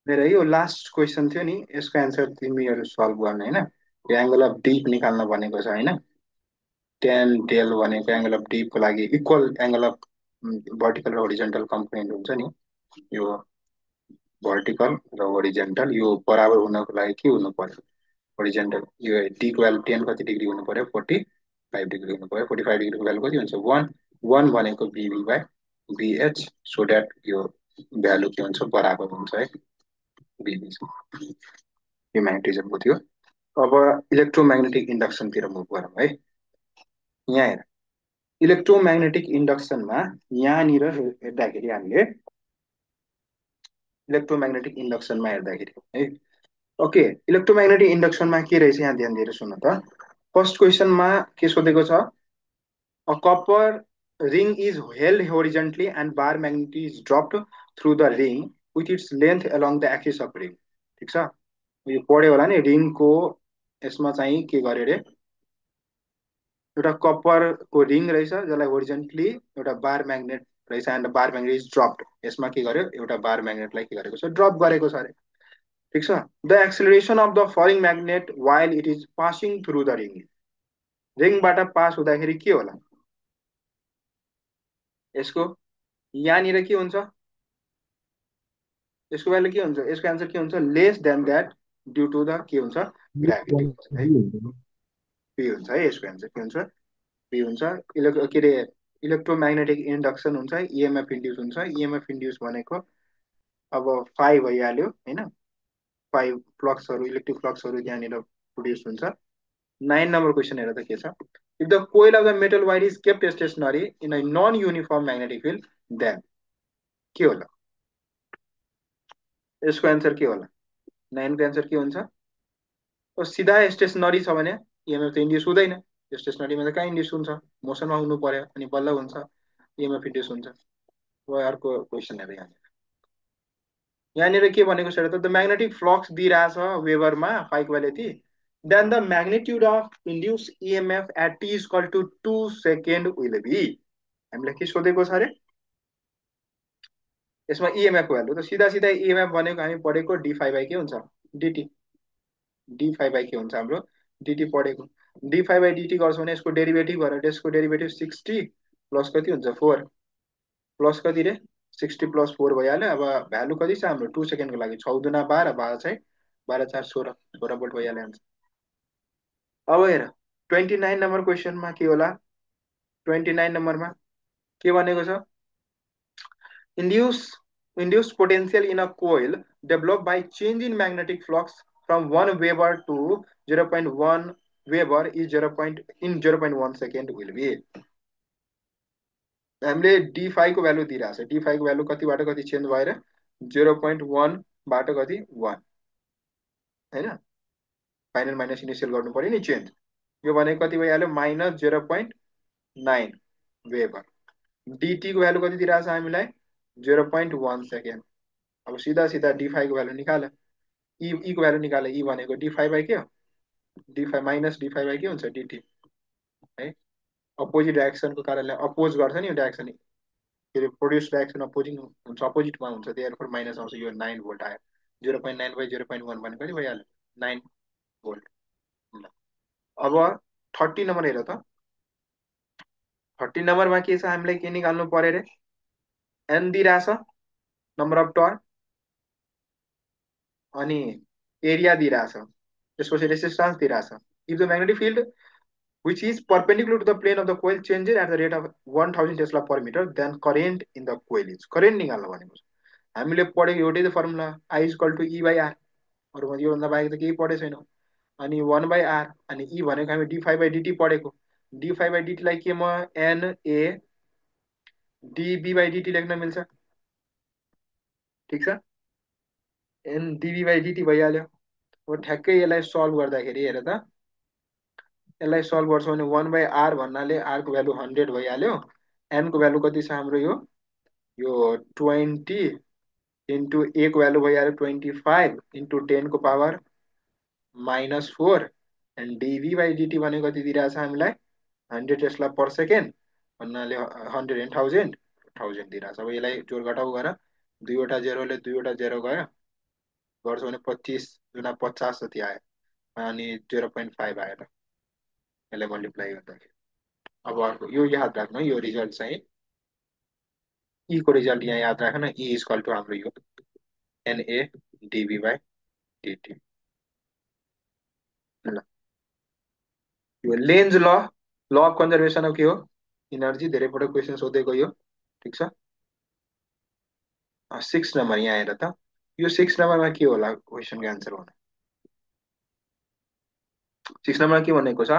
मेरो यो last question थियो नि, यसको एन्सर तिमीहरू सल्भ गर्ने होइन। यो एङ्गल अफ डिप निकाल्न भनेको छ होइन। टेन टेल भनेको एङ्गल अफ डिपको लागि इक्वल एङ्गल अफ भर्टिकल र होरिजेन्टल कम्पोनेन्ट हुन्छ नि। यो भर्टिकल र होरिजेन्टल यो बराबर हुनको लागि के हुनु पर्यो? होरिजेन्टल यो डीको भ्यालु 10 कति डिग्री हुनु पर्यो? 45 डिग्री हुनु पर्यो। 45 डिग्रीको भ्यालु कति हुन्छ? 1। 1 भनेको BB by BH, so that यो भ्यालु के हुन्छ? बराबर हुन्छ है बिबी। यो म्याग्नेटिजमको थियो। अब इलेक्ट्रोम्याग्नेटिक इन्डक्सनतिर मुभ गरौँ है। यहाँ हेर, इलेक्ट्रोम्याग्नेटिक इन्डक्सनमा यहाँनिर हेर्दाखेरि हामीले इलेक्ट्रोम्याग्नेटिक इन्डक्सनमा हेर्दाखेरि है, ओके, इलेक्ट्रोम्याग्नेटिक इन्डक्सनमा के रहेछ यहाँ ध्यान दिएर सुन्नु त। फर्स्ट क्वेसनमा के सोधेको छ? A copper ring is held horizontally and bar magnet is dropped through the ring with its length along the axis of ring। ठिक छ, यो पढ्यो होला नि। रिङको यसमा चाहिँ के गर्यो अरे, एउटा कपरको रिङ रहेछ जसलाई होरिजेन्टली एउटा बार म्याग्नेट रहेछ and bar magnet is dropped. यसमा के गर्यो? एउटा बार म्याग्नेटलाई के गरेको छ? ड्रप गरेको छ अरे। ठिक छ, the acceleration of the falling magnet while it is passing through the ring. रिङबाट पास हुँदाखेरि के होला यसको? यहाँनिर के हुन्छ? यसको भ्यालु के हुन्छ? यसको एन्सर के हुन्छ? Less than that due to the के हुन्छ? ग्राभिटी हुन्छ है। पी हुन्छ है, यसको एन्सर के हुन्छ? पी हुन्छ। के अरे, इलेक्ट्रोम्याग्नेटिक इन्डक्सन हुन्छ, इएमएफ इन्ड्युस हुन्छ। इएमएफ इन्ड्युस भनेको अब 5 भइहाल्यो होइन, 5 फ्लक्सहरू, इलेक्ट्रिक फ्लक्सहरू यहाँनिर प्रोड्युस हुन्छ। 9 नम्बर क्वेसन हेर त के छ? If the coil of the metal wire is kept stationary in a non uniform magnetic field then के होला? यसको एन्सर के होला? 9 को एन्सर के हुन्छ? सिधा स्टेसनरी छ भने इएमएफ त इन्ड्युस हुँदैन। स्टेसनरीमा त कहाँ इन्ड्युस हुन्छ? मोसनमा हुनु पर्यो अनि बल्ल हुन्छ इएमएफ इन्ड्युस हुन्छ। अब अर्को क्वेसन हेर, यहाँनिर के भनेको छ त? द म्याग्नेटिक फ्लक्स दिइरहेछ वेबरमा 5 को भ्यालु यति, then the magnitude of induce EMF at T is equal to 2 second will be. हामीलाई के सोधेको छ अरे? यसमा इएमएफ को भ्यालु त सिधा सिधा इएमएफ भनेको हामी पढेको डी फाइभ बाई के हुन्छ? डिटी। डी फाइभ बाई के हुन्छ हाम्रो? डिटी पढेको। डी फाइभ बाई डिटी गर्छौँ भने यसको डेरिभेटिभ गरेर यसको डेरिभेटिभ 60 प्लस कति हुन्छ? 4 प्लस कति रे? 60 प्लस 4 भइहाल्यो। अब भ्यालु कति छ हाम्रो? 2 सेकेन्डको लागि 6 दुना 12, 12 चाहिँ 12 4 16, 16 भोल्ट भइहाल्यो आन्सर। अब हेर 29 नम्बर क्वेसनमा के होला? 29 नम्बरमा के भनेको छ? Induced potential in a coil developed by change in magnetic flux from 1 Weber to 0.1 Weber is 0.1 second will be। हामीले D5 को भ्यालु दिइरहेछ। D5 को भ्यालु कतिबाट कति चेन्ज भएर 0.1 बाट कति 1 हैन, फाइनल माइनस इनिशियल गर्नु पर्यो नि चेन्ज। यो भनेको कति भइहाल्यो? Minus 0.9 weber. डिटी को भ्यालु कति दिइरहेछ हामीलाई? 0.1 सेकेन्ड। अब सीधा सीधा D5 को भ्यालु निकाल, ई को भ्यालु निकाल। ई भनेको D5 बाई के हो? D5 माइनस D5 बाई के हुन्छ? डिटी है। अपोजिट डाइरेक्सनको कारणले अपोज गर्छ नि यो डाइरेक्सन, के अरे प्रोड्युस डाइरेक्सन अपोजिङ हुन्छ, अपोजिटमा हुन्छ, त्यही माइनस आउँछ। यो 9 भोल्ट आयो। 0.9 बाई 0.1 भनेको कति भइहाल्यो? 9 भोल्ट। अब 30 नम्बर हेर त। 30 नम्बरमा के छ? हामीलाई के निकाल्नु पर्यो रे? एन दिइरहेछ, नम्बर अफ टर्न, अनि एरिया दिइरहेछ, त्यसपछि रेसिस्टेन्स दिइरहेछ। If the magnetic field which is perpendicular to the plane of the coil changes at the rate of 1000 Tesla per meter, then current in the coil is। current निकाल्नु भनेको छ। हामीले पढेको एउटै त formula, I is equal to E by R। अरूमा योभन्दा बाहेक त केही पढेको छैनौँ। अनि 1 by R, अनि E भनेको हामी D5 by dt पढेको। D5 by dt लाई के म NA dB by dt लेख्न मिल्छ? ठिक छ, N dB by dt भइहाल्यो। अब ठ्याक्कै यसलाई सल्भ गर्दाखेरि हेर त, यसलाई सल्भ गर्छौँ भने 1 by R भन्नाले R को भ्यालु 100 भइहाल्यो। N को भ्यालु कति छ हाम्रो? यो 20 इन्टु A को भ्यालु भइहाल्यो 25 इन्टु 10 को power -4 and dV by dt भनेको कति दिइरहेछ हामीलाई? 100 टेस्ला पर सेकेन्ड भन्नाले 100 1000 1000 दिइरहेछ। अब यसलाई जोड घटाउ गर, दुईवटा जेरोले दुईवटा जेरो गयो, गर्छौ भने 25 × 50 जति आयो, अनि 0.5 आएर यसलाई मल्टिप्लाई गर्दाखेरि। अब अर्को यो याद राख्नु, यो रिजल्ट चाहिँ ई को रिजल्ट यहाँ याद राख्न, ई इज इक्वल टु हाम्रो यो एनए डिभी बाई डिटी। ल यो लेन्ज ल, ल अफ कन्जर्भेसन अफ के हो, इनर्जी, धेरैपल्ट क्वेसन सोधेको यो, ठिक छ। 6 नम्बर यहाँ हेर त, यो 6 नम्बरमा के होला क्वेसनको एन्सर हुनु। 6 नम्बरमा के भनेको छ,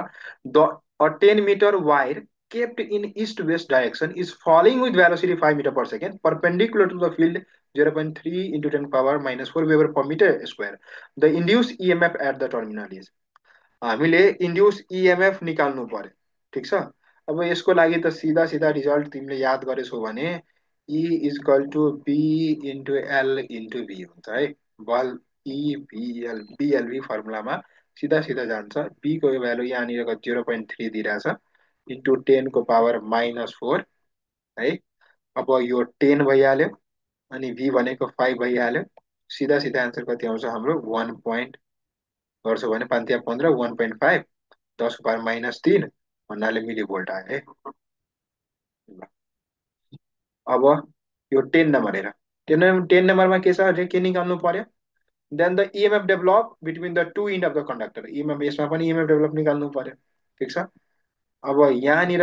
the uh 10 meter wire kept in east west direction is falling with velocity 5 meter per second perpendicular to the field 0.3 into 10 power minus 4 weber per meter square. The induced EMF at the terminal is, हामीले induce EMF निकाल्नु पर्यो, ठिक छ। अब यसको लागि त सिधा सिधा रिजल्ट तिमीले याद गरेछौ भने E is equal to B into L into V हुन्छ है। बल ई बिएल बिएलभी फर्मुलामा सिधा सिधा जान्छ। बी को भ्यालु यहाँनिर 0.3 दिइरहेछ, इन्टु 10 को पावर -4 है। अब यो 10 भइहाल्यो, अनि भी भनेको 5 भइहाल्यो। सिधा सिधा एन्सर कति आउँछ हाम्रो, 1 गर्छौ भने 5 या 15, 1.5, 10 को पावर -3 भन्नाले मिलिभोल्ट आयो है। ल, अब यो 10 नम्बर हेर, 10 नम्बरमा के छ, के निकाल्नु पर्यो, then the EMF develop between the two end of the conductor, EMF यसमा पनि इएमएफ डेभलप निकाल्नु पर्यो, ठिक छ। अब यहाँनिर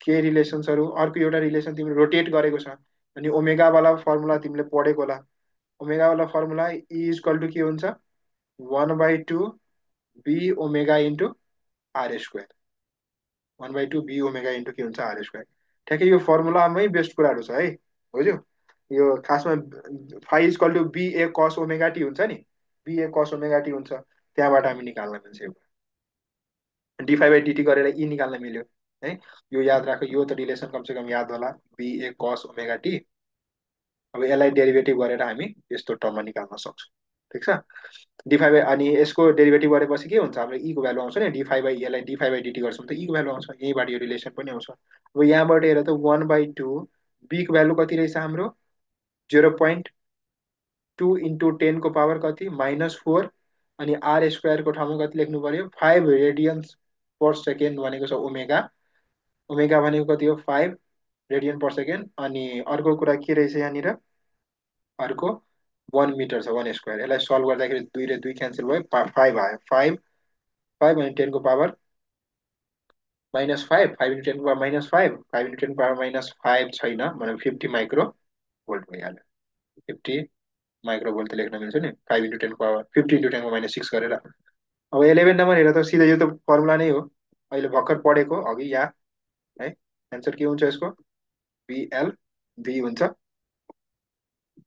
के रिलेसन्सहरू, अर्को एउटा रिलेसन तिमीले रोटेट गरेको छ, अनि ओमेगा वाला फर्मुला तिमीले पढेको होला। ओमेगा वाला फर्मुला ई इक्वल टु के हुन्छ, 1/2 B omega into R square, 1/2 B omega into के हुन्छ, आर स्क्वायर। ठ्याक्कै यो फर्मुलामै बेस्ट कुराहरू छ है, बुझ्यो। यो खासमा फाइ इक्वल टु बी ए कस ओमेगा टी हुन्छ नि, बी ए कस ओमेगा टी हुन्छ, त्यहाँबाट हामी निकाल्न मिल्छ। यो डी5/डिटी गरेर ई निकाल्न मिल्यो है। यो याद राख, यो त रिलेसन कमसेकम याद होला, बी ए कस ओमेगा टी। अब यसलाई डेरिभेटिभ गरेर हामी यस्तो टर्ममा निकाल्न सक्छौँ, ठिक छ। डी5 अनि यसको डेरिभेटिभ गरेपछि के हुन्छ, हाम्रो ई को भ्यालु आउँछ नि, डी5 यसलाई डी5/डिटी गर्छौँ त ई को भ्यालु आउँछ, यहीँबाट यो रिलेसन पनि आउँछ। अब यहाँबाट हेर त 1/2 बी को भ्यालु कति रहेछ हाम्रो, 0.2 इन्टु 10 को पावर कति -4, अनि आर स्क्वायरको ठाउँमा कति लेख्नु पर्यो, 5 रेडियन्स पर सेकेन्ड भनेको छ ओमेगा। ओमेगा भनेको कति हो, 5 रेडियन पर सेकेन्ड। अनि अर्को कुरा के रहेछ यहाँनिर, अर्को 1 मिटर छ, 1 स्क्वायर। यसलाई सल्भ गर्दाखेरि 2 र 2 क्यान्सल भयो, 5 आयो, 5 5 अनि 10 को पावर -5, 5 इन्टु 10 को पावर -5, 5 इन्टु 10 को पावर -5 छैन भने 50 माइक्रो भोल्ट भइहाल्यो। 50 माइक्रो भोल्ट लेख्न मिल्छ नि, 5 इन्टु 10 को पावर 50 इन्टु 10 को -6 गरेर। अब 11 नम्बर हेर त, सिधै यो त फर्मुला नै हो, अहिले भर्खर पढेको अघि यहाँ है। एन्सर के हुन्छ यसको, बिएल भी हुन्छ,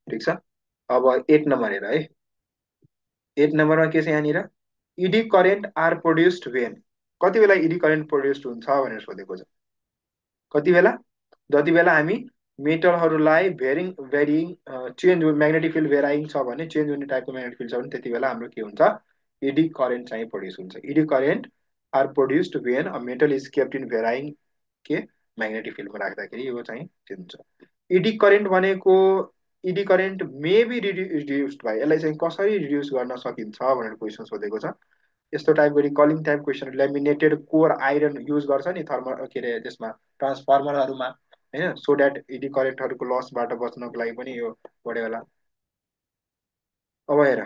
ठिक छ। अब 8 नम्बर हेर है, 8 नम्बरमा के छ यहाँनिर, eddy current are produced when, कति बेला इडी करेन्ट प्रोड्युस्ड हुन्छ भनेर सोधेको छ। कति बेला, जति बेला हामी मेटलहरूलाई varying change magnetic field varying छ भने, चेन्ज हुने टाइपको म्याग्नेटिक फिल्ड छ भने त्यति बेला हाम्रो के हुन्छ, इडी करेन्ट चाहिँ प्रोड्युस हुन्छ। Eddy current are produced when a metal is kept in varying के म्याग्नेटिक फिल्डमा राख्दाखेरि यो चाहिँ चेन्ज हुन्छ। इडी करेन्ट भनेको, eddy current may be reduced by, यसलाई चाहिँ कसरी रिड्युस गर्न सकिन्छ भनेर क्वेसन सोधेको छ। यस्तो टाइपको recalling type question, laminated core iron use गर्छ नि थर्मल के अरे त्यसमा ट्रान्सफर्मरहरूमा होइन, सो द्याट इडी करेन्टहरूको लसबाट बच्नको लागि पनि यो पढ्यो होला। अब हेर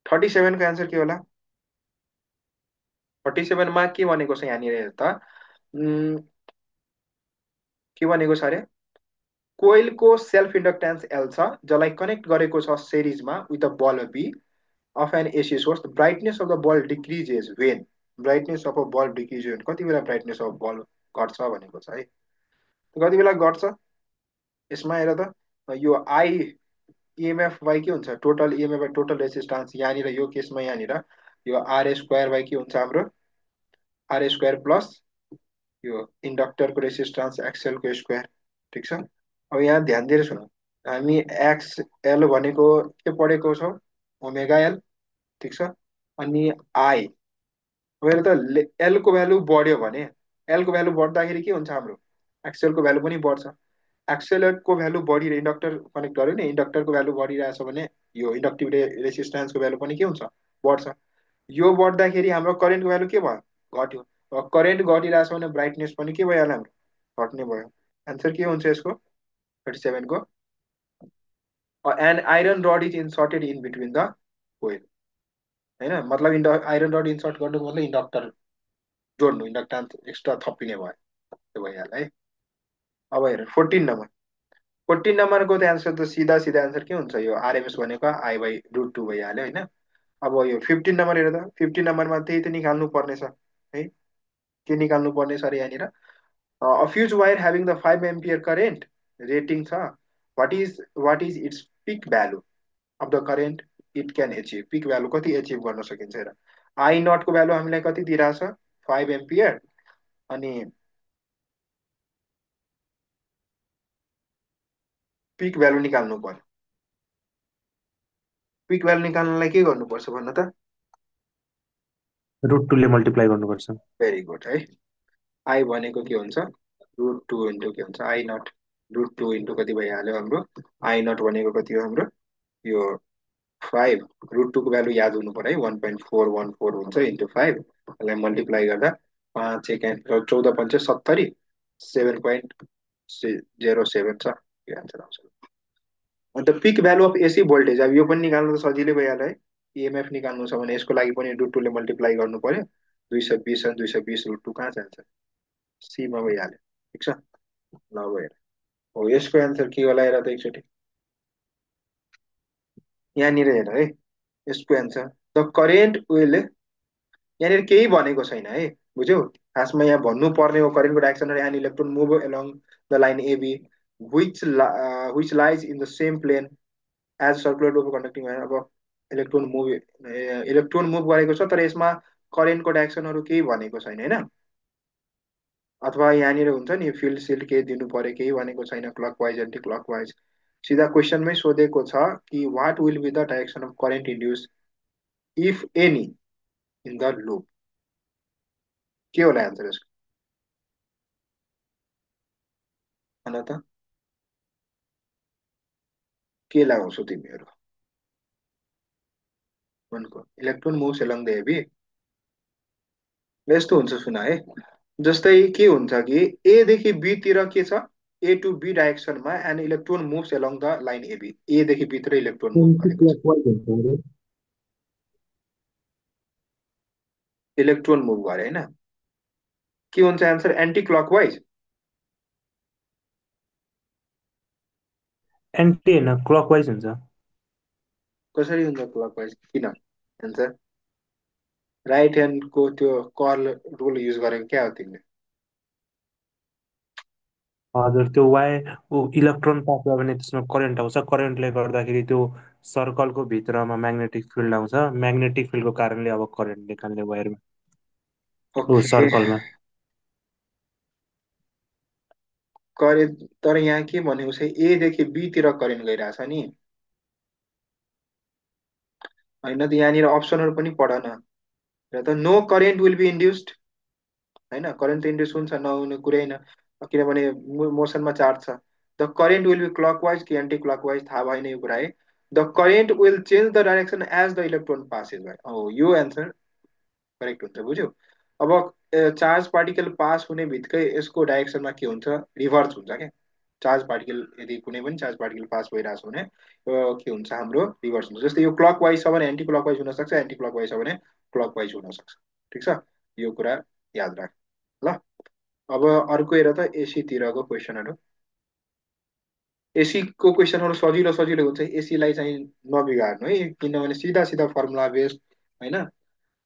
37को एन्सर के होला, 37मा के भनेको छ यहाँनिर हेर त, के भनेको छ अरे, कोइलको सेल्फ इन्डक्टेन्स एल छ, जसलाई कनेक्ट गरेको छ सिरिजमा with the bulb B of an AC source, brightness of the bulb decreases when, brightness of a bulb decrease when, कति बेला ब्राइटनेस अफ बल्ब घट्छ भनेको छ है, कति बेला घट्छ। यसमा हेर त, यो आई इएमएफ बाई के हुन्छ, total EMF by total resistance, यहाँनिर यो केसमा यहाँनिर यो आर स्क्वायर बाई के हुन्छ हाम्रो, आर स्क्वायर प्लस यो इन्डक्टरको रेसिस्टेन्स एक्सएलको स्क्वायर, ठिक छ। अब यहाँ ध्यान दिएर सुन, हामी एक्सएल भनेको के पढेको छौँ, ओमेगा एल, ठिक छ। अनि आई, अब हेर त एलको भ्यालु बढ्यो भने, एलको भ्यालु बढ्दाखेरि के हुन्छ हाम्रो, एक्सएलको भ्यालु पनि बढ्छ। एक्सएलको भ्यालु बढी इन्डक्टर कनेक्ट गर्यो नि, इन्डक्टरको भ्यालु बढिरहेछ भने यो इन्डक्टिभ रेसिस्टेन्सको भ्यालु पनि के हुन्छ, बढ्छ। यो बढ्दाखेरि हाम्रो करेन्टको भ्यालु के भयो, घट्यो। अब करेन्ट घटिरहेछ भने ब्राइटनेस पनि के भइहाल्यो हाम्रो, घट्ने भयो। एन्सर के हुन्छ यसको, 37 को। And iron rod is inserted in between the coil, होइन मतलब आइरन रड इन्सर्ट गर्नुको मतलब इन्डक्टर जोड्नु, इन्डक्टान्स एक्स्ट्रा थपिने भयो, त्यो भइहाल्यो है। अब हेर 14 नम्बर, 14 नम्बरको त एन्सर त सिधा सिधा एन्सर के हुन्छ, यो आरएमएस भनेको I/√2 भइहाल्यो होइन। अब यो 15 नम्बर हेर त, 15 नम्बरमा त्यही त निकाल्नु पर्नेछ है। के निकाल्नु पर्ने छ अरे यहाँनिर, a fuse wire having the 5 ampere current rating छ, what is its peak value of the current it can achieve, peak value कति एचिभ गर्न सकिन्छ हेर। आई नटको भ्यालु हामीलाई कति दिइरहेछ, 5 एम्पियर। अनि पिक भ्यालु निकाल्नु पर्यो। पिक भ्यालु निकाल्नलाई के गर्नुपर्छ भन्नु त, √2ले मल्टिप्लाई गर्नुपर्छ। भेरी गुड है। आई भनेको के हुन्छ, √2 इन्टु के हुन्छ, आई नट। √2 इन्टु कति भइहाल्यो हाम्रो, आई नट भनेको कति हो हाम्रो, यो 5। √2 को भ्यालु याद हुनु पर्यो है, 1.414 हुन्छ इन्टु 5। यसलाई मल्टिप्लाई गर्दा 5 1 14 5 70, 7.07 छ, यो एन्सर आउँछ। अन्त peak value of AC voltage, अब यो पनि निकाल्नु त सजिलै भइहाल्यो है। इएमएफ निकाल्नु छ भने यसको लागि पनि √2ले मल्टिप्लाई गर्नु पर्यो। 220 अनि 220 √2 कहाँ जान्छ, सीमा भइहाल्यो, ठिक छ। ल अब हेर, हो यसको एन्सर के होला हेर त एकचोटि, यहाँनिर हेर है। यसको एन्सर, द करेन्ट विल, यहाँनिर केही भनेको छैन है, बुझ्यौ। खासमा यहाँ भन्नु पर्ने हो करेन्टको direction an electron move along the line AB which which lies in the same plane as circular tube conducting wire। अब इलेक्ट्रोन मुभ गरेको छ तर यसमा करेन्टको डाइरेक्सनहरू केही भनेको छैन होइन। अथवा यहाँनिर हुन्छ नि फिल्ड सिल्ड केही दिनु पर्यो, केही भनेको छैन, क्लकवाइज एन्टी क्लकवाइज। सिधा क्वेसनमै सोधेको छ कि what will be the direction of current induce if any in the loop, के होला एन्सर यसको, भन त के लगाउँछौ तिमीहरू मनको, electron moves along the heavy. यस्तो हुन्छ सुन है, जस्तै के हुन्छ कि एदेखि बीतिर के छ, ए टु बी डाइरेक्सनमा and electron moves along the line AB, एदेखि बीतिर इलेक्ट्रोन मुभ एन्टी गरेको छ, क्लकवाइज हुन्छ अरे। इलेक्ट्रोन मुभ गरे होइन, के हुन्छ एन्सर, एन्टी क्लकवाइज। एन्टी होइन, क्लकवाइज हुन्छ। कसरी हुन्छ क्लकवाइज, किन एन्सर, राइट ह्यान्डको त्यो कर्ल रुल युज गरेको क्या हो तिमीले। हजुर, त्यो वायर इलेक्ट्रोन पास भयो भने त्यसमा करेन्ट आउँछ, करेन्टले गर्दाखेरि त्यो सर्कलको भित्रमा म्याग्नेटिक फिल्ड आउँछ, म्याग्नेटिक फिल्डको कारणले अब करेन्ट निकाल्ने वायरमा, ओ ओके, सर्कलमा। करेन्ट तर यहाँ के भनेको छ, एदेखि बीतिर करेन्ट गइरहेछ नि, होइन त यहाँनिर अप्सनहरू पनि पढ न, र त no current will be induced, होइन करेन्ट त इन्ड्युस हुन्छ नहुने कुरै होइन, किनभने मोसनमा चार्ज छ। The current will be clockwise कि एन्टी क्लकवाइज थाहा भएन यो कुरा है। The current will change the direction as the electron passes by, हो यो एन्सर करेक्ट हुन्छ, बुझ्यौ। अब चार्ज पार्टिकल पास हुने बित्तिकै यसको डाइरेक्सनमा के हुन्छ, रिभर्स हुन्छ क्या। चार्ज पार्टिकल यदि कुनै पनि चार्ज पार्टिकल पास भइरहेको छ भने के हुन्छ हाम्रो, रिभर्स हुन्छ। जस्तै यो क्लकवाइज छ भने एन्टी क्लकवाइज हुनसक्छ, एन्टी क्लकवाइज छ भने क्लकवाइज हुनसक्छ, ठिक छ। यो कुरा याद राख ल। अब अर्को हेर त एसीतिरको क्वेसनहरू, एसीको क्वेसनहरू सजिलो सजिलो हुन्छ, एसीलाई चाहिँ नबिगार्नु है, किनभने सिधा सिधा फर्मुला बेस्ड होइन।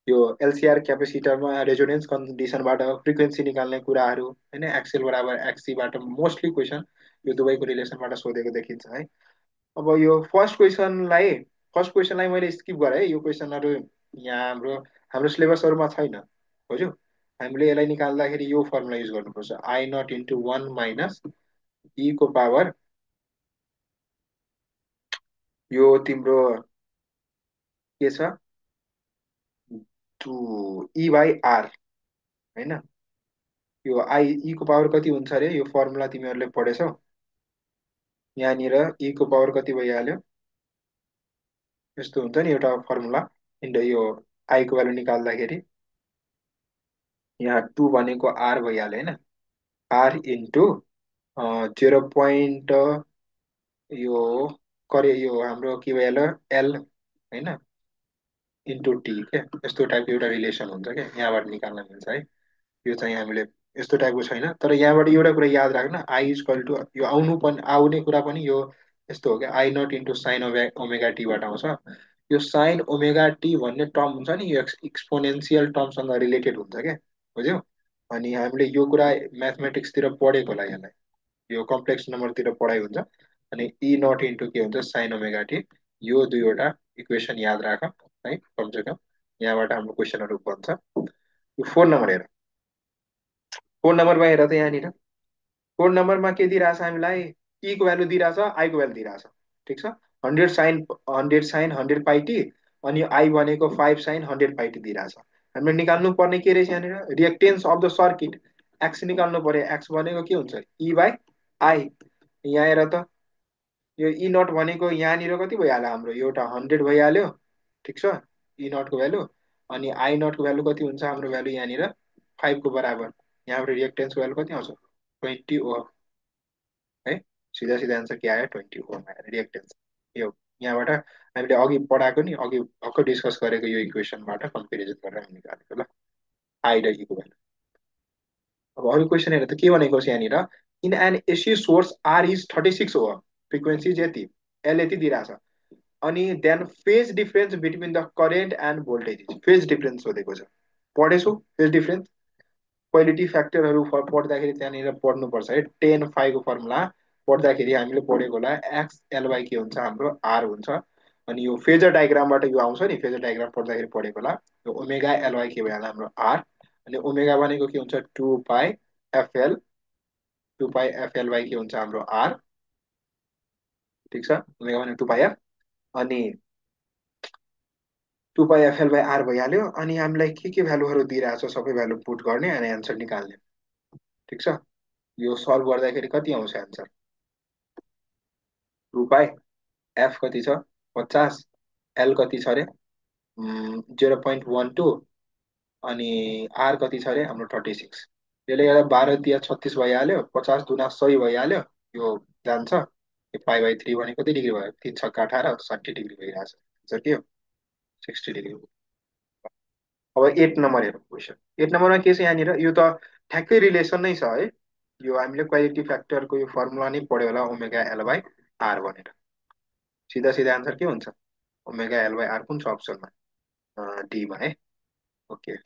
यो एलसिआर क्यापेसिटरमा रेजोनेन्स कन्डिसनबाट फ्रिक्वेन्सी निकाल्ने कुराहरू होइन, एक्सेल बराबर एक्सीबाट मोस्टली क्वेसन यो दुवैको रिलेसनबाट सोधेको देखिन्छ है। अब यो फर्स्ट क्वेसनलाई मैले स्किप गरेँ है, यो क्वेसनहरू यहाँ हाम्रो हाम्रो सिलेबसहरूमा छैन, बुझ्यौ। हामीले यसलाई निकाल्दाखेरि यो फर्मुला युज गर्नुपर्छ, आई नट इन्टु 1 - ई को पावर, यो तिम्रो के छ, टु ई बाई आर होइन, यो आई ई को पावर कति हुन्छ अरे, यो फर्मुला तिमीहरूले पढेछौ। यहाँनिर ई को पावर कति भइहाल्यो, यस्तो हुन्छ नि एउटा फर्मुला। यो आई को भ्यालु निकाल्दाखेरि यहाँ 2 भनेको आर भइहाल्यो होइन, आर इन्टु 0 यो यो हाम्रो के भइहाल्यो एल होइन, इन्टु टी के, यस्तो टाइपको एउटा रिलेसन हुन्छ क्या, यहाँबाट निकाल्न मिल्छ है। यो चाहिँ हामीले यस्तो टाइपको छैन, तर यहाँबाट एउटा कुरा याद राख्न, आई इजकल टु यो आउनु पनि आउने कुरा पनि यो यस्तो हो क्या, I not into sine omega टीबाट आउँछ। यो साइन ओमेगा टी भन्ने टर्म हुन्छ नि, यो एक्सपोनेन्सियल टर्मसँग रिलेटेड हुन्छ क्या, बुझ्यौ। अनि हामीले यो कुरा म्याथमेटिक्सतिर पढेको होला यसलाई, यो कम्प्लेक्स नम्बरतिर पढाइ हुन्छ। अनि ई नट इन्टु के हुन्छ साइन ओमेगा टी, यो दुईवटा इक्वेसन याद राख है कमसे कम, यहाँबाट हाम्रो क्वेसनहरू बन्छ। यो 4 नम्बर हेर, 4 नम्बरमा हेर त यहाँनिर, 4 नम्बरमा के दिइरहेछ हामीलाई, ई को भ्यालु दिइरहेछ, आई को भ्यालु दिइरहेछ, ठिक छ। 100 साइन 100 पाइटी, अनि आई भनेको 5 साइन 100 पाइटी दिइरहेछ। हामीले निकाल्नु पर्ने के रहेछ यहाँनिर, reactance of the circuit, x निकाल्नु पर्यो। एक्स भनेको के हुन्छ ई बाई आई। यहाँ हेर त, यो ई नट भनेको यहाँनिर कति भइहाल्यो हाम्रो, एउटा 100 भइहाल्यो, ठिक छ, ई नटको भ्यालु। अनि आई नटको भ्यालु कति हुन्छ हाम्रो भ्यालु यहाँनिर 5 को बराबर। यहाँबाट रिएक्टेन्सको भ्यालु कति आउँछ 20 ओम है, सिधा सिधा एन्सर के आयो 20 ओम आयो रिएक्टेन्स। यो यहाँबाट हामीले अघि पढाएको नि, अघि भर्खर डिस्कस गरेको यो इक्वेसनबाट कम्पेरिजन गरेर हामी निकालेको ल, आई र ई को भ्यालु। अब अरू क्वेसन हेर त के भनेको छ यहाँनिर, in an AC source R is 36 ohm, frequency यति, एल यति दिइरहेछ। अनि then phase difference between the current and voltage, phase difference सोधेको छ। पढेछौ फेज डिफरेन्स, क्वालिटी फ्याक्टरहरू पढ्दाखेरि त्यहाँनिर पढ्नुपर्छ है, 10 फाइभको फर्मुला पढ्दाखेरि हामीले पढेको होला, एक्स एलवाई के हुन्छ हाम्रो आर हुन्छ। अनि यो फेजर डायग्रामबाट यो आउँछ नि, फेजर डायग्राम पढ्दाखेरि पढेको होला, यो ओमेगा एलवाई के भइहाल्यो हाम्रो आर। अनि ओमेगा भनेको के हुन्छ 2 पाई एफएल, 2 पाई एफएलवाई के हुन्छ हाम्रो आर, ठिक छ, ओमेगा भनेको 2 पाई एफ। अनि 2 पाई एफएल बाई आर भइहाल्यो। अनि हामीलाई के भ्यालुहरू दिइरहेछ सबै भ्यालु पुट गर्ने अनि एन्सर निकाल्ने, ठिक छ। यो सल्भ गर्दाखेरि कति आउँछ एन्सर, 2 पाई एफ कति छ 50, एल कति छ अरे 0.12, अनि आर कति छ अरे हाम्रो 36। यसले गर्दा 12 तिया 36 भइहाल्यो, 50 दुना 100 भइहाल्यो, यो जान्छ। यो पाई/3 भने कति डिग्री भयो, 3 छक्का 18, 60 डिग्री भइरहेछ, आन्सर के हो 60 डिग्री। अब 8 नम्बर हेरौँ क्वेसन, 8 नम्बरमा के छ यहाँनिर, यो त ठ्याक्कै रिलेसन नै छ है, यो हामीले क्वालिटी फ्याक्टरको यो फर्मुला नै पढ्यो होला, ओमेगा एल बाई आर भनेर। सिधा सिधा आन्सर के हुन्छ, ओमेगा एल बाई आर कुन छ अप्सनमा, डीमा है। ओके,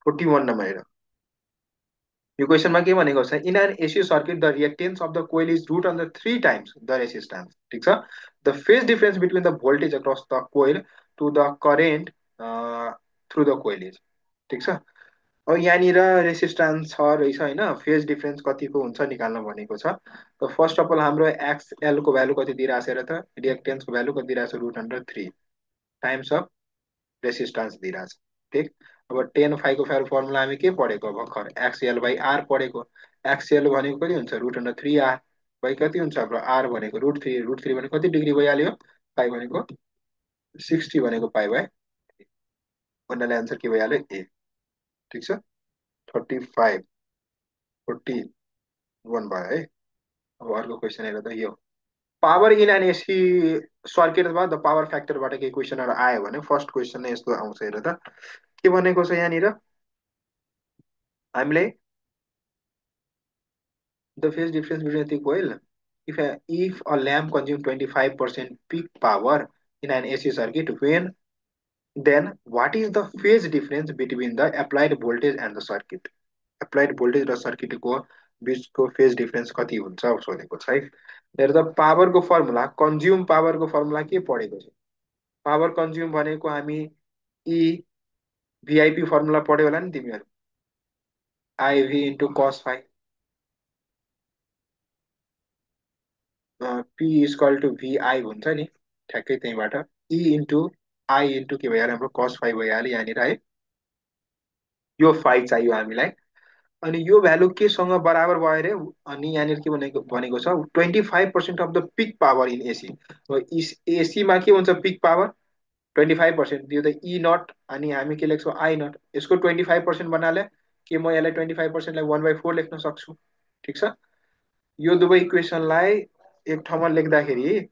41 नम्बर हेर, यो क्वेसनमा के भनेको छ, in an AC circuit the reactance of the coil is root under 3 times the resistance, ठिक छ। The phase difference between the voltage across the coil to the current through the coil is, ठिक छ। अब यहाँनिर resistance छ रहेछ होइन, phase difference कतिको हुन्छ निकाल्न भनेको छ। त फर्स्ट अफ अल हाम्रो एक्सएल को भ्यालु कति दिइरहेछ र त, रिएक्टेन्सको भ्यालु कति दिइरहेछ √3 टाइम्स अफ रेसिस्टेन्स दिइरहेछ, ठिक। अब 10 फाइभको फर्मुला हामी के पढेको भर्खर, एक्सएल बाई आर पढेको। एक्सएल भनेको कति हुन्छ √3 आर बाई कति हुन्छ हाम्रो आर भनेको √3, √3 भनेको कति डिग्री भइहाल्यो, पाई भनेको 60 भनेको पाई/, भन्नाले एन्सर के भइहाल्यो ए, ठिक छ। 35 41 भयो है। अब अर्को क्वेसन हेर त, यो पावर इन एन एसी सर्किटमा द पावर फ्याक्टरबाट केही क्वेसनहरू आयो भने फर्स्ट क्वेसन नै यस्तो आउँछ हेर त, के भनेको छ यहाँनिर हामीले, the phase difference between the coil, if a lamp consume 25% peak power in an AC circuit, when then what is the phase difference between the applied voltage and the circuit, applied voltage र सर्किटको बिचको phase difference कति हुन्छ सोधेको छ है। हेर त, पावरको formula, consume पावरको formula के पढेको छ, पावर कन्ज्युम भनेको हामी ई भिआइपी फर्मुला पढ्यो होला नि तिमीहरू, IV into cos five, P equal to VI हुन्छ नि, ठ्याक्कै त्यहीँबाट ई इन्टु आई इन्टु के भइहाल्यो हाम्रो कस फाइभ भइहाल्यो यहाँनिर है। यो फाइभ चाहियो हामीलाई। अनि यो भ्यालु केसँग बराबर भयो अरे? अनि यहाँनिर के भनेको भनेको छ 25% of the peak power in AC. एसीमा के हुन्छ पिक पावर? 25%। त्यो त ई नट, अनि हामी के लेख्छौँ आई नट। यसको 25% बनाले के म यसलाई 25%लाई 1/4 लेख्न सक्छु? ठिक छ। यो दुवै इक्वेसनलाई एक ठाउँमा लेख्दाखेरि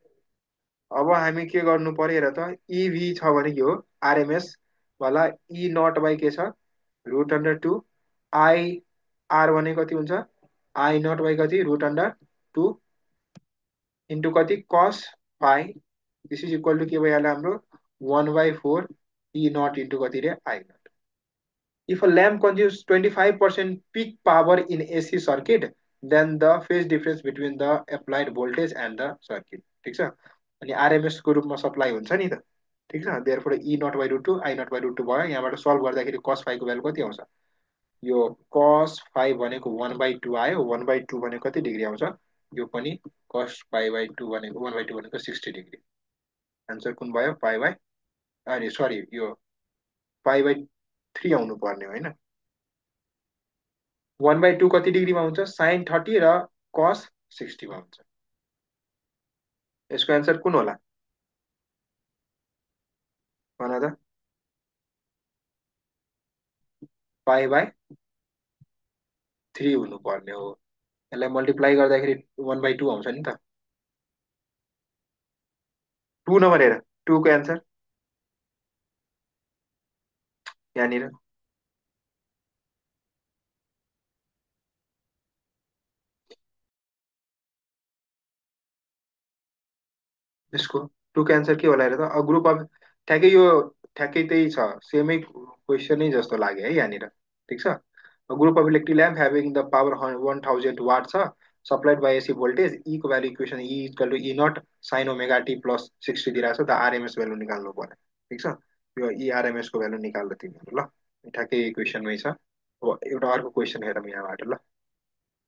अब हामी के गर्नु पर्यो र त? इभी छ भने के हो? आरएमएस वाला ई नट बाई के छ? √2। आई आर भने कति हुन्छ? आई नट बाई कति? √2 इन्टु कति? कस pi. This is equal to के भइहाल्यो हाम्रो? 1/4 ई नट इन्टु कति रे? I naught. If a lamp consumes 25% peak power in AC circuit, then the phase difference between the applied voltage and the circuit. ठिक छ। अनि आरएमएस को रूपमा सप्लाई हुन्छ नि त। ठिक छ। Therefore E naught by √2 I naught by √2 भयो। यहाँबाट सल्भ गर्दाखेरि cos फाइभको भ्यालु कति आउँछ? यो cos फाइभ भनेको 1/2 आयो। 1/2 भनेको कति डिग्री आउँछ? यो पनि cos पाई/2 भनेको 1/2 भनेको 60 डिग्री। आन्सर कुन भयो? पाई बाई, अरे सरी, यो पाई/3 आउनु पर्ने होइन। 1/2 कति डिग्रीमा हुन्छ? sin 30 र cos 60 मा हुन्छ। यसको एन्सर कुन होला भन त? पाई/3 हुनुपर्ने हो। यसलाई मल्टिप्लाई गर्दाखेरि 1/2 आउँछ नि त। 2 नम्बर हेर, 2 को एन्सर यहाँनिर। यसको 2 को एन्सर के होला हेर त? अ ग्रुप अफ, ठ्याक्कै यो ठ्याक्कै त्यही छ, सेमै क्वेसनै जस्तो लाग्यो है यहाँनिर। ठिक छ। A group of electric lamp having the power 1000 watt छ, supplied by AC voltage, E को value equation E equal to E naught sine omega T plus 60 दिइरहेको छ। त आरएमएस भ्यालु निकाल्नु पर्यो। ठिक छ। यो ई आरएमएस को भ्यालु निकाल्दा तिमीहरू ल, ठ्याक्कै इक्वेसनमै छ। अब एउटा अर्को क्वेसन हेरौँ यहाँबाट ल।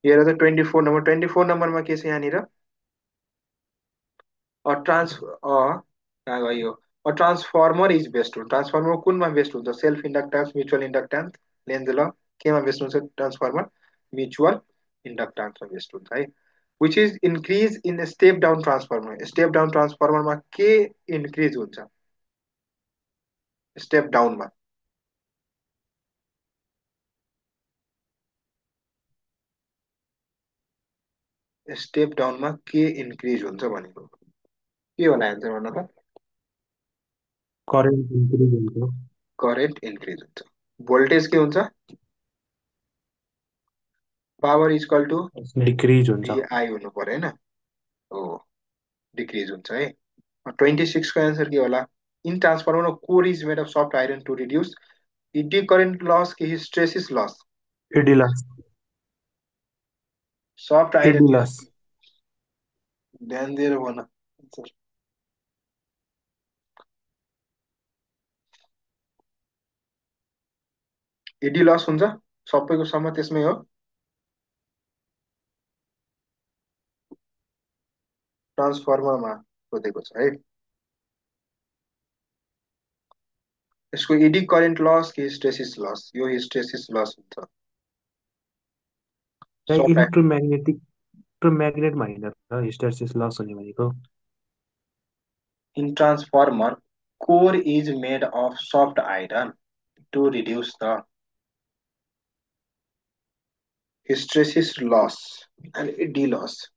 हेर त 24 नम्बर। 24 नम्बरमा के छ यहाँनिर? अ ट्रान्स कहाँ गयो? A transformer is best. Transformer कुनमा बेस्ट हुन्छ? Self inductance, mutual inductance, Lenz law, केमा बेस्ट हुन्छ ट्रान्सफर्मर? म्युचुअल इन्डक्टेन्समा बेस्ट हुन्छ है। Which is increase in step down transformer. Step down ट्रान्सफर्मरमा के इन्क्रिज हुन्छ? स्टेप डाउनमा स्टेप डाउनमा के इन्क्रिज हुन्छ भनेको के होला एन्सर भन त? करेन्ट इन्क्रिज हुन्छ। करेन्ट इन्क्रिज हुन्छ। भोल्टेज के हुन्छ? पावर इक्वल टु डिक्रिज हुन्छ। भिआई हुनु पर्यो होइन? हो, डिक्रिज हुन्छ है। 26 को एन्सर के होला? In transformer core is made of soft iron to reduce eddy current loss कि hysteresis loss? Eddy loss. Soft iron यार, एडिलस। ध्यान दिएर भन। इडी लस हुन्छ सबैको सम्म त्यसमै हो। ट्रान्सफर्मरमा सोधेको छ है। यसको इडी करेन्ट लस कि हिस्ट्रेसिस लस? यो हिस्ट्रेसिस लस हुन्छ। सफ्ट आइरन इलेक्ट्रोम्याग्नेटिक इलेक्ट्रोम्याग्नेटमा होइन र हिस्टेरिसिस लस हुने भनेको। In transformer core is made of soft iron to reduce the hysteresis loss and eddy loss.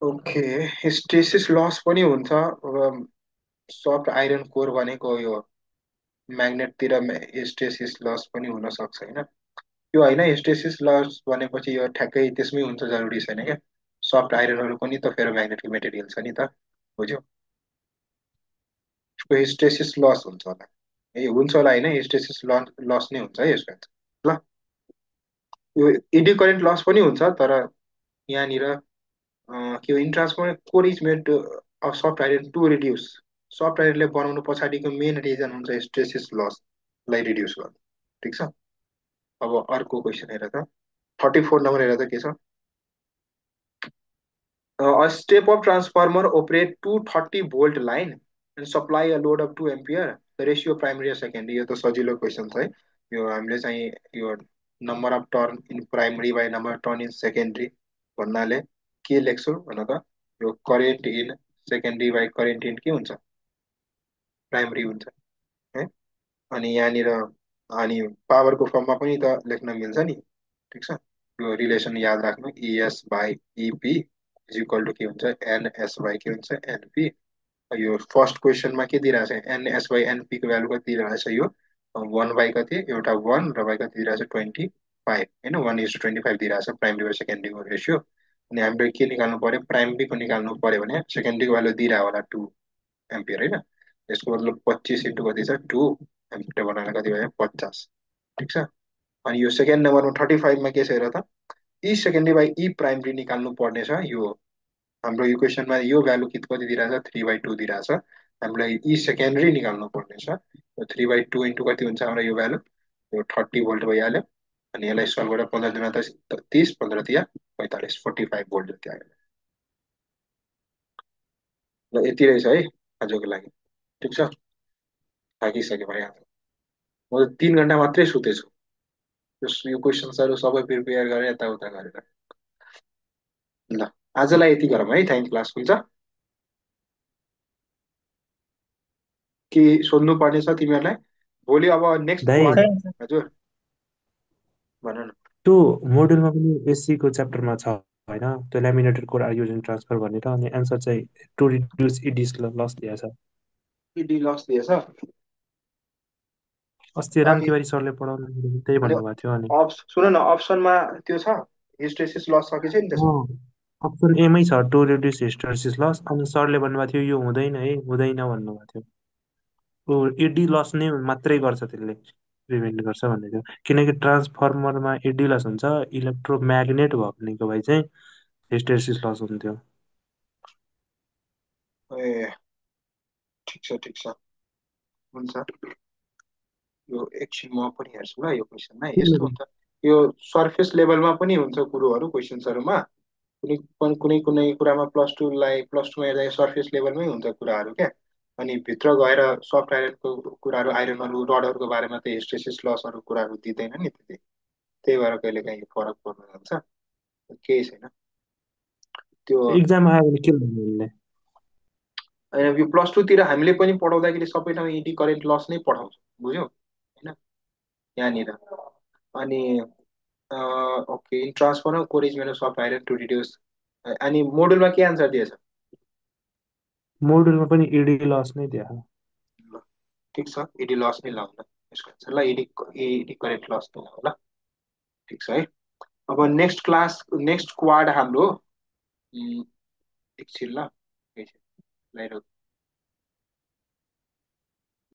Okay, hysteresis loss पनि हुन्छ। सफ्ट आइरन कोर भनेको यो म्याग्नेटतिर हिस्ट्रेसिस लस पनि हुन सक्छ होइन? यो होइन, हिस्ट्रेसिस लस भनेपछि यो ठ्याक्कै त्यसमै हुन्छ जरुरी छैन क्या। सफ्ट आइरनहरू पनि त फेरो म्याग्नेटिक मेटेरियल छ नि त, बुझ्यो? यसको हिस्ट्रेसिस लस हुन्छ होला। ए हुन्छ होला होइन, हिस्ट्रेसिस लस नै हुन्छ है यसको answer। ल, यो इडी करेन्ट लस पनि हुन्छ, तर यहाँनिर के हो? In transformer core is made of soft iron to reduce. Soft आइरनले बनाउनु पछाडिको मेन रिजन हुन्छ हिस्ट्रेसिस लसलाई रिड्युस गर्नु। ठिक छ। अब अर्को क्वेसन हेर त। 34 नम्बर हेर त के छ? A step of transformer operate 230 volt line and supply a load of 2 ampere. The ratio primary or secondary, यो त सजिलो क्वेसन छ है। यो हामीले चाहिँ यो number of turn in primary by number of turn in secondary भन्नाले के लेख्छौँ भन त, यो current in secondary by current in के हुन्छ, प्राइमरी हुन्छ है। अनि यहाँनिर अनि पावरको फर्ममा पनि त लेख्न मिल्छ नि, ठिक छ। यो रिलेसन याद राख्नु, ES by EP is equal to के हुन्छ, एनएस बाई के हुन्छ, एनपी। यो फर्स्ट क्वेसनमा के दिइरहेको छ, एनएस बाई एनपीको भ्यालु कति दिइरहेको छ, यो 1 बाई कति, एउटा 1 र बाई कति दिइरहेको छ 25 होइन, 1:25 दिइरहेको छ प्राइमरी र सेकेन्डरीको रेसियो। अनि हामीले के निकाल्नु पर्यो, प्राइमरीको निकाल्नु पर्यो भने सेकेन्डरीको भ्यालु दिइरहेको होला 2 एम्पियर होइन। यसको मतलब 25 इन्टु कति छ 2 एम्पियर बनाएर कति भयो 50, ठिक छ। अनि यो सेकेन्ड नम्बरमा 35मा के छ हेर त, ई सेकेन्डरी बाई ई प्राइमरी निकाल्नु पर्ने छ। यो हाम्रो इक्वेसनमा यो भ्यालु कति दिइरहेछ, 3/2 दिइरहेछ। हामीलाई ई सेकेन्डरी निकाल्नु पर्ने छ। यो 3/2 इन्टु कति हुन्छ हाम्रो यो भ्यालु, यो 30 भोल्ट भइहाल्यो। अनि यसलाई सल्भ गरेर 15 दुना 30, 15 तिया 45, 45 भोल्ट जति आयो। ल यति रहेछ है आजको लागि, ठिक छ। थाकिसक्यो भाइ आज, म त 3 घन्टा मात्रै सुतेछु। यो क्वेसन्सहरू सबै प्रिपेयर गरेर यताउता गरेर। ल आजलाई यति गरौँ है, थ्याङ्क क्लास खुल्छ कि सोध्नु पर्ने छ तिमीहरूलाई भोलि अब नेक्स्ट दाइ क्वाड। हजुर भन न। त्यो मोडुलमा पनि एससीको च्याप्टरमा छ होइन, त्यो ल्यामिनेटेड कोड आर्ग्युमेन्ट ट्रान्सफर भनेर, अनि एन्सर चाहिँ टु रिड्युस इडिस लस दिएछ। डी लस दिएछ। अस्ति अनि रामतिवारी सरले पढाउनु त्यही अनि भन्नुभएको थियो। अनि सुन न, अप्सनमा त्यो छ हिस्टेसिस लस छ कि छैन त्यसमा। अप्सन एमै छ, टु रिड्युस हिस्टोसिस लस। अनि सरले भन्नुभएको थियो यो हुँदैन है, हुँदैन भन्नुभएको थियो। ऊ इडी लस नै मात्रै गर्छ, त्यसले प्रिभेन्ट गर्छ भन्दै थियो। किनकि ट्रान्सफर्मरमा इडी लस हुन्छ, इलेक्ट्रोम्याग्नेट भयो भनेको भए चाहिँ हिस्टेरिसिस लस हुन्थ्यो। ए ठिक छ ठिक छ, हुन्छ। यो एकछिन म पनि हेर्छु ल, यो क्वेसनमा यस्तो हुन्छ। यो सर्फेस लेभलमा पनि हुन्छ कुरोहरू क्वेसन्सहरूमा, कुनै कुनै कुनै कुरामा प्लस टूमा हेर्दा सर्फेस लेभलमै हुन्छ कुराहरू क्या। अनि भित्र गएर सफ्ट आइरनको कुराहरू, आइरनहरू रडहरूको बारेमा त हिस्टेसिस लसहरू कुराहरू दिँदैन नि त्यति। त्यही भएर कहिले काहीँ फरक पर्न जान्छ, केही छैन त्यो। इक्जाम आयो भने के भन्नु उसले? होइन यो प्लस 2तिर हामीले पनि पढाउँदाखेरि सबै ठाउँ इडी करेन्ट लस नै पढाउँछ, बुझ्यौ होइन यहाँनिर। अनि okay, in transfer core is made soft iron to reduce. अनि मोडुलमा के आन्सर दिएछ। मोडुलमा पनि इडी लस नै दिएको। ल, ठिक छ, इडी लस नै लाउँ ल यसको आन्सर, ल इडी इडी करेन्ट लस नै लाउँ ल, ठिक छ है। अब नेक्स्ट क्लास, नेक्स्ट क्वाड हाम्रो एकछिन ल, एकछिन, ल हेरौँ।